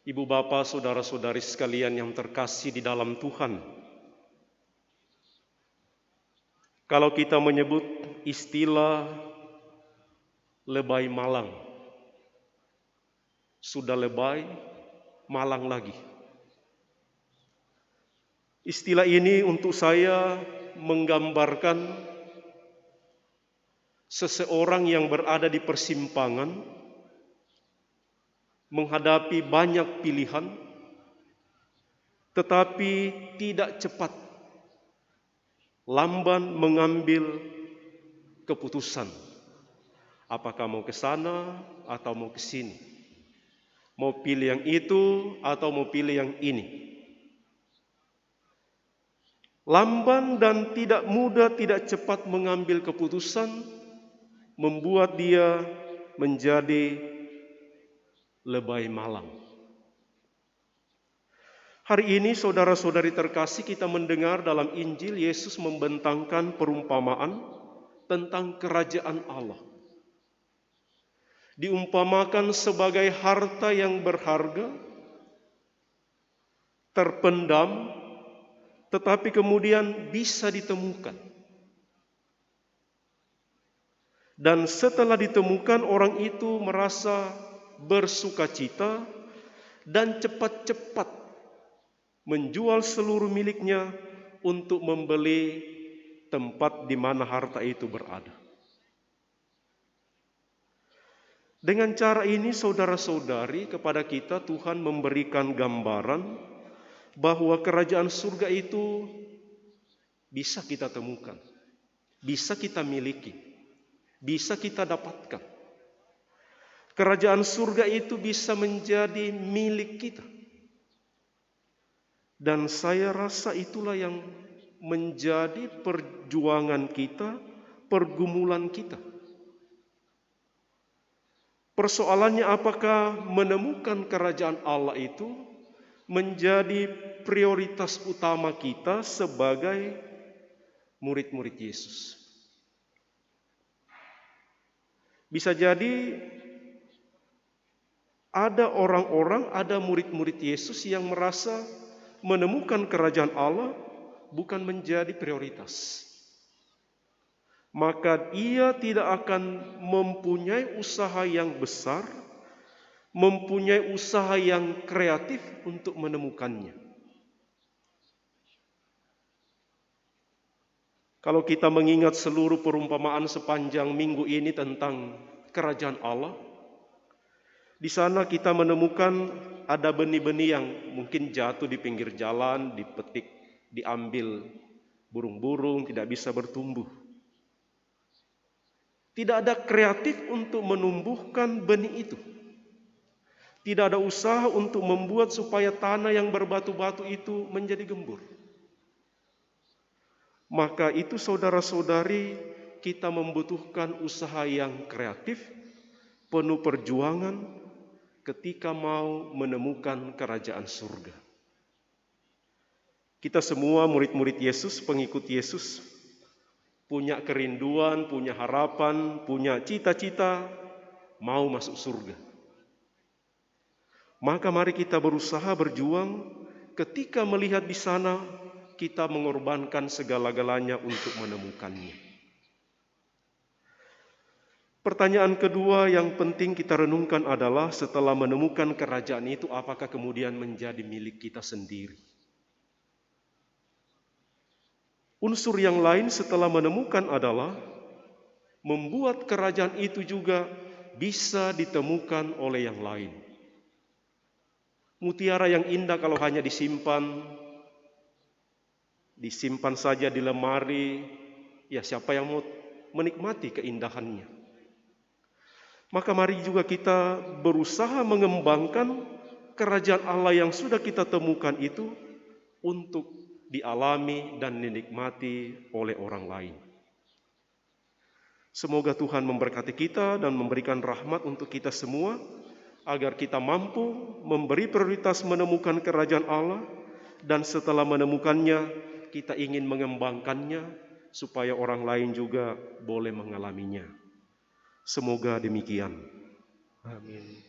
Ibu Bapa, saudara-saudari sekalian yang terkasih di dalam Tuhan. Kalau kita menyebut istilah lebay malang, sudah lebay, malang lagi. Istilah ini untuk saya menggambarkan seseorang yang berada di persimpangan, menghadapi banyak pilihan, tetapi tidak cepat, lamban mengambil keputusan. Apakah mau ke sana atau mau ke sini? Mau pilih yang itu atau mau pilih yang ini? Lamban dan tidak mudah, tidak cepat mengambil keputusan membuat dia menjadi lebay malang. Hari ini saudara-saudari terkasih, kita mendengar dalam Injil Yesus membentangkan perumpamaan tentang kerajaan Allah. Diumpamakan sebagai harta yang berharga, terpendam, tetapi kemudian bisa ditemukan. Dan setelah ditemukan, orang itu merasa bersukacita dan cepat-cepat menjual seluruh miliknya untuk membeli tempat di mana harta itu berada. Dengan cara ini, saudara-saudari, kepada kita Tuhan memberikan gambaran bahwa kerajaan surga itu bisa kita temukan, bisa kita miliki, bisa kita dapatkan. Kerajaan surga itu bisa menjadi milik kita. Dan saya rasa itulah yang menjadi perjuangan kita, pergumulan kita. Persoalannya, apakah menemukan kerajaan Allah itu menjadi prioritas utama kita sebagai murid-murid Yesus? Bisa jadi ada orang-orang, ada murid-murid Yesus yang merasa menemukan kerajaan Allah bukan menjadi prioritas. Maka ia tidak akan mempunyai usaha yang besar, mempunyai usaha yang kreatif untuk menemukannya. Kalau kita mengingat seluruh perumpamaan sepanjang minggu ini tentang kerajaan Allah, di sana kita menemukan ada benih-benih yang mungkin jatuh di pinggir jalan, dipetik, diambil burung-burung, tidak bisa bertumbuh. Tidak ada kreatif untuk menumbuhkan benih itu. Tidak ada usaha untuk membuat supaya tanah yang berbatu-batu itu menjadi gembur. Maka itu saudara-saudari, kita membutuhkan usaha yang kreatif, penuh perjuangan ketika mau menemukan kerajaan surga. Kita semua murid-murid Yesus, pengikut Yesus, punya kerinduan, punya harapan, punya cita-cita mau masuk surga. Maka mari kita berusaha berjuang, ketika melihat di sana kita mengorbankan segala-galanya untuk menemukannya. Pertanyaan kedua yang penting kita renungkan adalah, setelah menemukan kerajaan itu, apakah kemudian menjadi milik kita sendiri? Unsur yang lain setelah menemukan adalah membuat kerajaan itu juga bisa ditemukan oleh yang lain. Mutiara yang indah kalau hanya disimpan saja di lemari, ya siapa yang mau menikmati keindahannya? Maka mari juga kita berusaha mengembangkan kerajaan Allah yang sudah kita temukan itu untuk dialami dan dinikmati oleh orang lain. Semoga Tuhan memberkati kita dan memberikan rahmat untuk kita semua, agar kita mampu memberi prioritas menemukan kerajaan Allah, dan setelah menemukannya, kita ingin mengembangkannya supaya orang lain juga boleh mengalaminya. Semoga demikian. Amin.